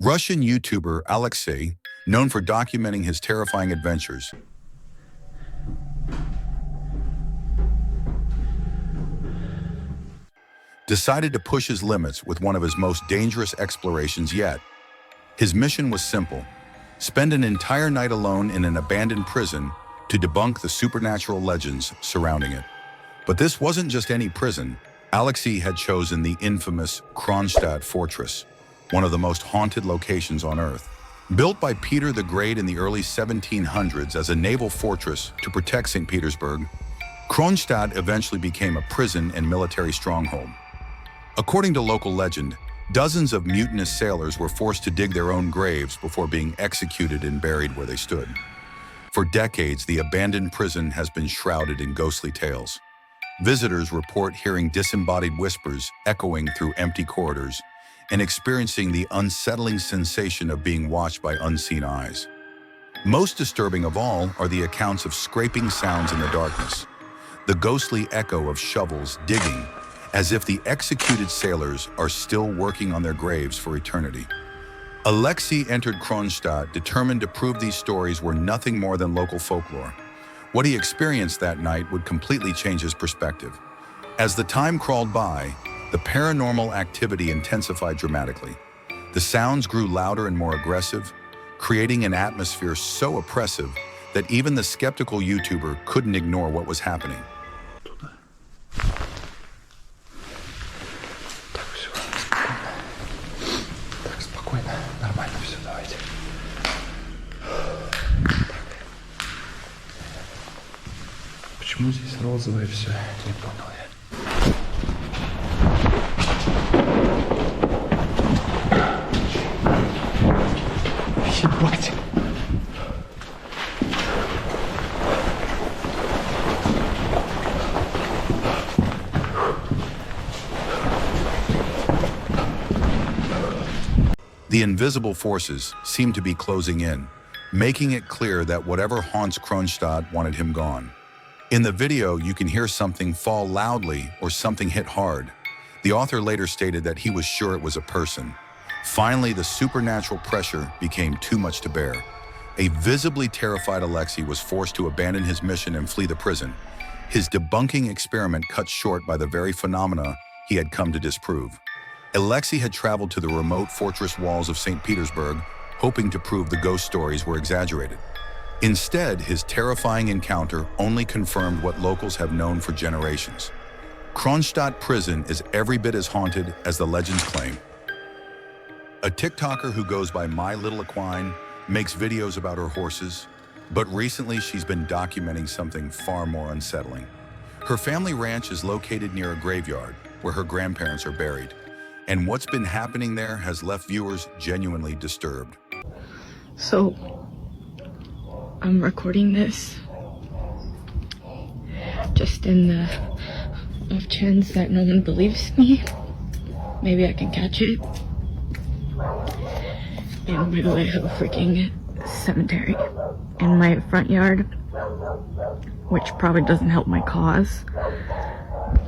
Russian YouTuber Alexei, known for documenting his terrifying adventures, decided to push his limits with one of his most dangerous explorations yet. His mission was simple: spend an entire night alone in an abandoned prison to debunk the supernatural legends surrounding it. But this wasn't just any prison. Alexei had chosen the infamous Kronstadt Fortress, one of the most haunted locations on Earth. Built by Peter the Great in the early 1700s as a naval fortress to protect St. Petersburg, Kronstadt eventually became a prison and military stronghold. According to local legend, dozens of mutinous sailors were forced to dig their own graves before being executed and buried where they stood. For decades, the abandoned prison has been shrouded in ghostly tales. Visitors report hearing disembodied whispers echoing through empty corridors and experiencing the unsettling sensation of being watched by unseen eyes. Most disturbing of all are the accounts of scraping sounds in the darkness, the ghostly echo of shovels digging, as if the executed sailors are still working on their graves for eternity. Alexei entered Kronstadt determined to prove these stories were nothing more than local folklore. What he experienced that night would completely change his perspective. As the time crawled by, the paranormal activity intensified dramatically. The sounds grew louder and more aggressive, creating an atmosphere so oppressive that even the skeptical YouTuber couldn't ignore what was happening. Нормально все, давайте. Почему здесь розовое все? Не понял я. Ебать. The invisible forces seemed to be closing in, making it clear that whatever haunts Kronstadt wanted him gone. In the video, you can hear something fall loudly or something hit hard. The author later stated that he was sure it was a person. Finally, the supernatural pressure became too much to bear. A visibly terrified Alexei was forced to abandon his mission and flee the prison, his debunking experiment cut short by the very phenomena he had come to disprove. Alexei had traveled to the remote fortress walls of St. Petersburg, hoping to prove the ghost stories were exaggerated. Instead, his terrifying encounter only confirmed what locals have known for generations. Kronstadt prison is every bit as haunted as the legends claim. A TikToker who goes by My Little Equine makes videos about her horses, but recently she's been documenting something far more unsettling. Her family ranch is located near a graveyard where her grandparents are buried, and what's been happening there has left viewers genuinely disturbed. So, I'm recording this just in the off chance that no one believes me. Maybe I can catch it. And by the way, I have a freaking cemetery in my front yard, which probably doesn't help my cause.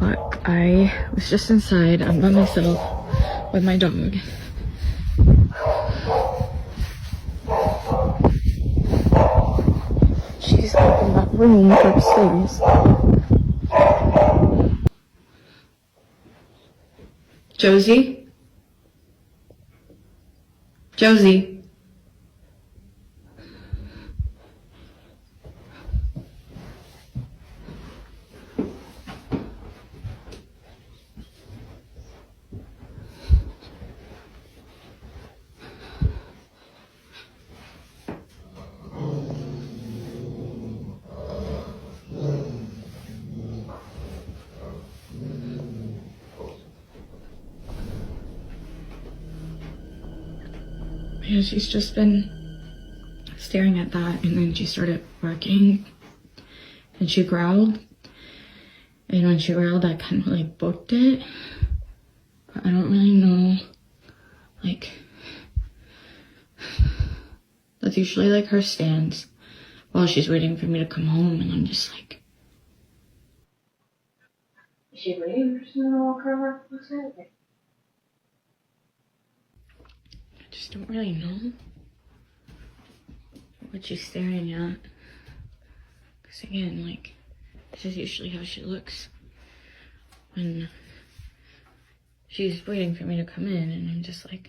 But I was just inside, I'm by myself with my dog. She's up in that room upstairs. Josie? Josie? Yeah, she's just been staring at that, and then she started barking, and she growled, and when she growled, I kind of like booked it, but I don't really know, like, that's usually like her stance while she's waiting for me to come home, and I'm just like, is she waiting for someone to walk over? What's that? just don't really know what she's staring at. Because again, like, this is usually how she looks when she's waiting for me to come in, and I'm just like,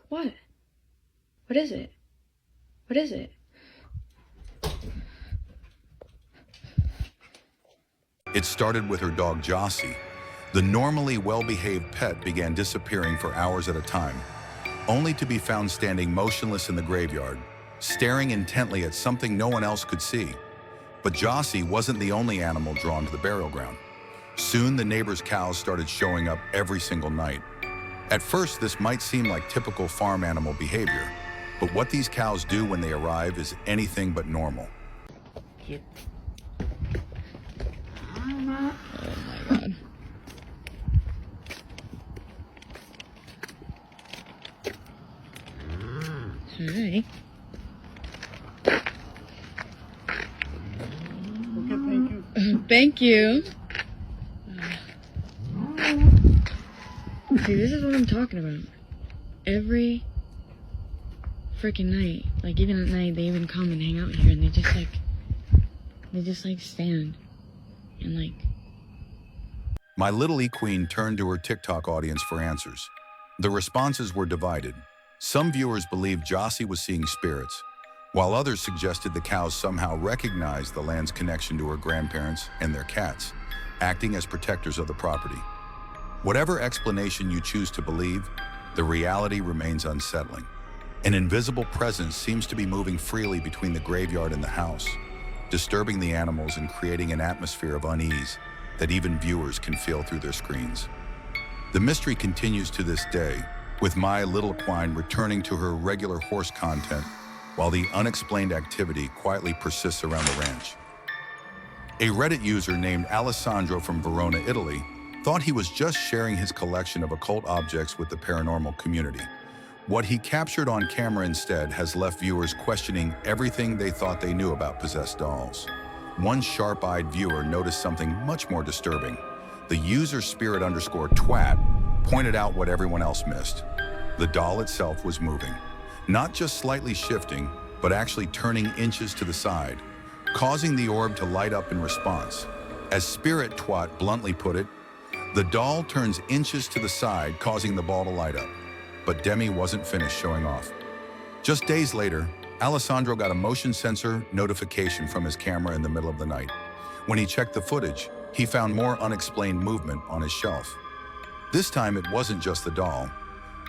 what? What is it? What is it? It started with her dog Jossie. The normally well-behaved pet began disappearing for hours at a time, only to be found standing motionless in the graveyard, staring intently at something no one else could see. But Jossie wasn't the only animal drawn to the burial ground. Soon the neighbors' cows started showing up every single night. At first, this might seem like typical farm animal behavior, but what these cows do when they arrive is anything but normal. Oh my god. Hi. Thank you. See, this is what I'm talking about. Every freaking night, like even at night, they even come and hang out here, and they just like stand and like. My little equine turned to her TikTok audience for answers. The responses were divided. Some viewers believed Jossie was seeing spirits, while others suggested the cows somehow recognized the land's connection to her grandparents and their cats, acting as protectors of the property. Whatever explanation you choose to believe, the reality remains unsettling. An invisible presence seems to be moving freely between the graveyard and the house, disturbing the animals and creating an atmosphere of unease that even viewers can feel through their screens. The mystery continues to this day, with my little equine returning to her regular horse content while the unexplained activity quietly persists around the ranch. A Reddit user named Alessandro from Verona, Italy, thought he was just sharing his collection of occult objects with the paranormal community. What he captured on camera instead has left viewers questioning everything they thought they knew about possessed dolls. One sharp-eyed viewer noticed something much more disturbing. The user spirit_twat pointed out what everyone else missed. The doll itself was moving, not just slightly shifting, but actually turning inches to the side, causing the orb to light up in response. As Spirit Twat bluntly put it, the doll turns inches to the side, causing the ball to light up. But Demi wasn't finished showing off. Just days later, Alessandro got a motion sensor notification from his camera in the middle of the night. When he checked the footage, he found more unexplained movement on his shelf. This time it wasn't just the doll.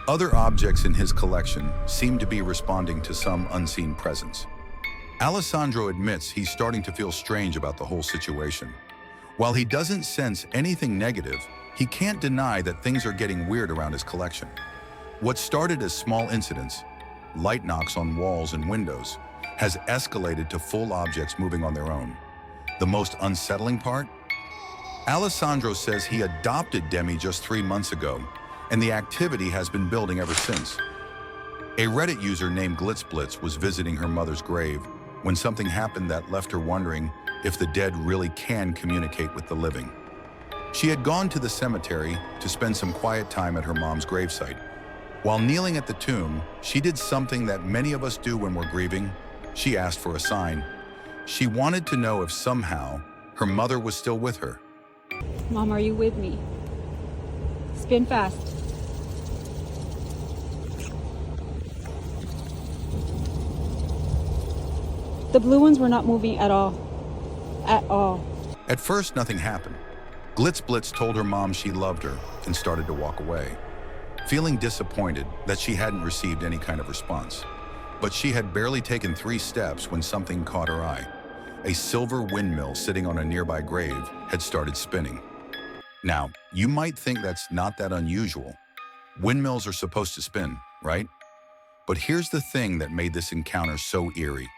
Other objects in his collection seemed to be responding to some unseen presence. Alessandro admits he's starting to feel strange about the whole situation. While he doesn't sense anything negative, he can't deny that things are getting weird around his collection. What started as small incidents, light knocks on walls and windows, has escalated to full objects moving on their own. The most unsettling part? Alessandro says he adopted Demi just 3 months ago, and the activity has been building ever since. A Reddit user named Glitzblitz was visiting her mother's grave when something happened that left her wondering if the dead really can communicate with the living. She had gone to the cemetery to spend some quiet time at her mom's gravesite. While kneeling at the tomb, she did something that many of us do when we're grieving. She asked for a sign. She wanted to know if somehow her mother was still with her. Mom, are you with me? Spin fast. The blue ones were not moving at all. At all. At first, nothing happened. Glitzblitz told her mom she loved her and started to walk away, feeling disappointed that she hadn't received any kind of response. But she had barely taken 3 steps when something caught her eye. A silver windmill sitting on a nearby grave had started spinning. Now, you might think that's not that unusual. Windmills are supposed to spin, right? But here's the thing that made this encounter so eerie.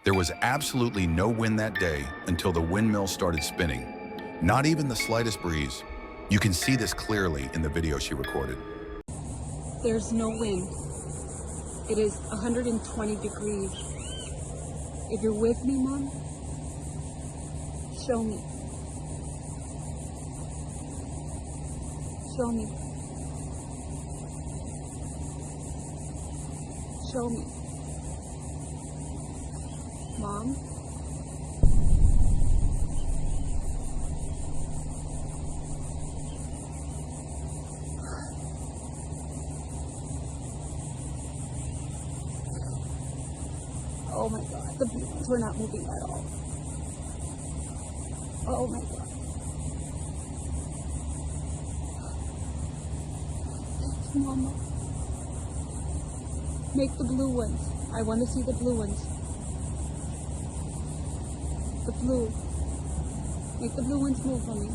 There was absolutely no wind that day until the windmill started spinning. Not even the slightest breeze. You can see this clearly in the video she recorded. There's no wind. It is 120 degrees. If you're with me, Mom, Show me. Show me. Show me. Mom? Oh my god, the blue ones were not moving at all. Oh my god. Mama. Make the blue ones. I want to see the blue ones. The blue. Make the blue ones move for me.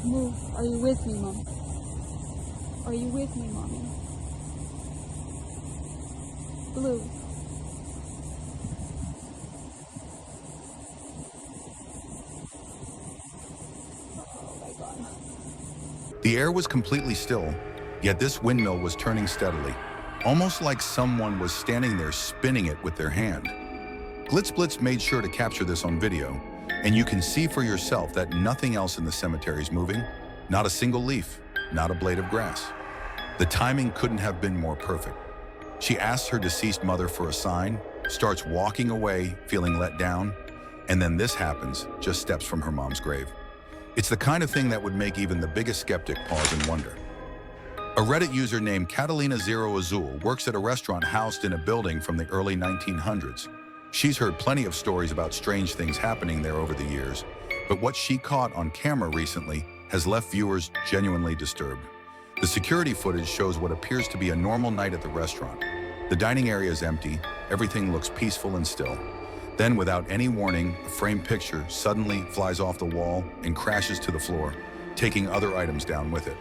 Move. Are you with me, Mom? Are you with me, Mommy? Blue. Oh my god. The air was completely still, yet this windmill was turning steadily, almost like someone was standing there spinning it with their hand. Glitzblitz made sure to capture this on video, and you can see for yourself that nothing else in the cemetery is moving, not a single leaf, not a blade of grass. The timing couldn't have been more perfect. She asks her deceased mother for a sign, starts walking away, feeling let down, and then this happens just steps from her mom's grave. It's the kind of thing that would make even the biggest skeptic pause and wonder. A Reddit user named Catalina Zero Azul works at a restaurant housed in a building from the early 1900s. She's heard plenty of stories about strange things happening there over the years, but what she caught on camera recently has left viewers genuinely disturbed. The security footage shows what appears to be a normal night at the restaurant. The dining area is empty, everything looks peaceful and still. Then, without any warning, a framed picture suddenly flies off the wall and crashes to the floor, taking other items down with it.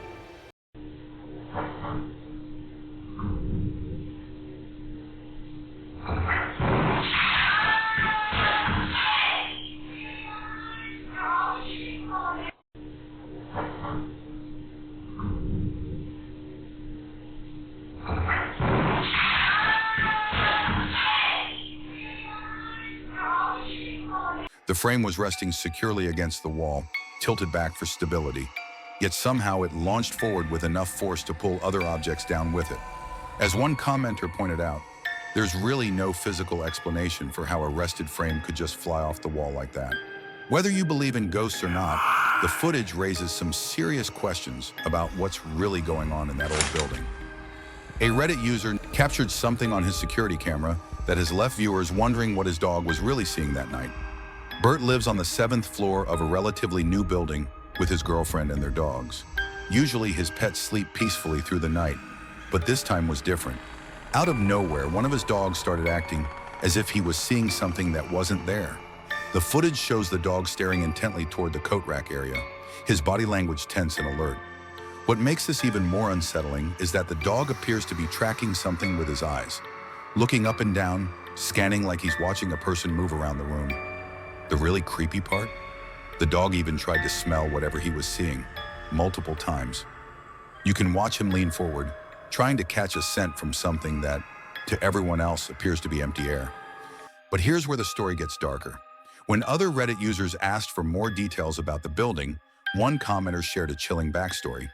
The frame was resting securely against the wall, tilted back for stability, yet somehow it launched forward with enough force to pull other objects down with it. As one commenter pointed out, there's really no physical explanation for how a rested frame could just fly off the wall like that. Whether you believe in ghosts or not, the footage raises some serious questions about what's really going on in that old building. A Reddit user captured something on his security camera that has left viewers wondering what his dog was really seeing that night. Bert lives on the 7th floor of a relatively new building with his girlfriend and their dogs. Usually his pets sleep peacefully through the night, but this time was different. Out of nowhere, one of his dogs started acting as if he was seeing something that wasn't there. The footage shows the dog staring intently toward the coat rack area, his body language tense and alert. What makes this even more unsettling is that the dog appears to be tracking something with his eyes, looking up and down, scanning like he's watching a person move around the room. The really creepy part? The dog even tried to smell whatever he was seeing, multiple times. You can watch him lean forward, trying to catch a scent from something that, to everyone else, appears to be empty air. But here's where the story gets darker. When other Reddit users asked for more details about the building, one commenter shared a chilling backstory.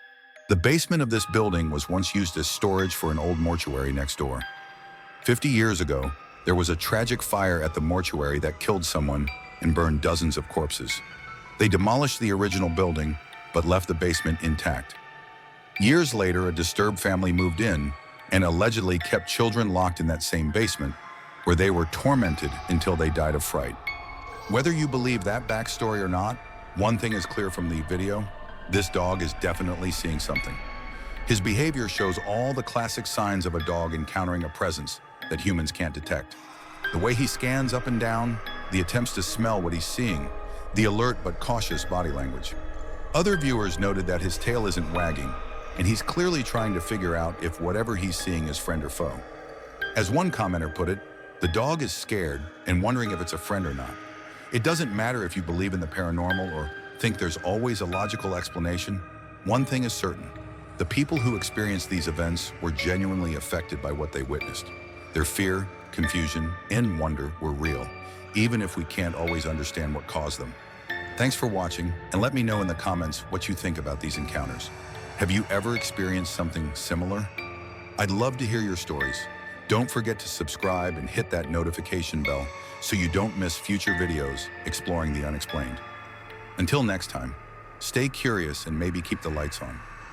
The basement of this building was once used as storage for an old mortuary next door. 50 years ago, there was a tragic fire at the mortuary that killed someone and burned dozens of corpses. They demolished the original building, but left the basement intact. Years later, a disturbed family moved in and allegedly kept children locked in that same basement, where they were tormented until they died of fright. Whether you believe that backstory or not, one thing is clear from the video: this dog is definitely seeing something. His behavior shows all the classic signs of a dog encountering a presence that humans can't detect. The way he scans up and down, the attempts to smell what he's seeing, the alert but cautious body language. Other viewers noted that his tail isn't wagging, and he's clearly trying to figure out if whatever he's seeing is friend or foe. As one commenter put it, the dog is scared and wondering if it's a friend or not. It doesn't matter if you believe in the paranormal or think there's always a logical explanation. One thing is certain: the people who experienced these events were genuinely affected by what they witnessed. Their fear, confusion, and wonder were real, even if we can't always understand what caused them. Thanks for watching, and let me know in the comments what you think about these encounters. Have you ever experienced something similar? I'd love to hear your stories. Don't forget to subscribe and hit that notification bell so you don't miss future videos exploring the unexplained. Until next time, stay curious and maybe keep the lights on.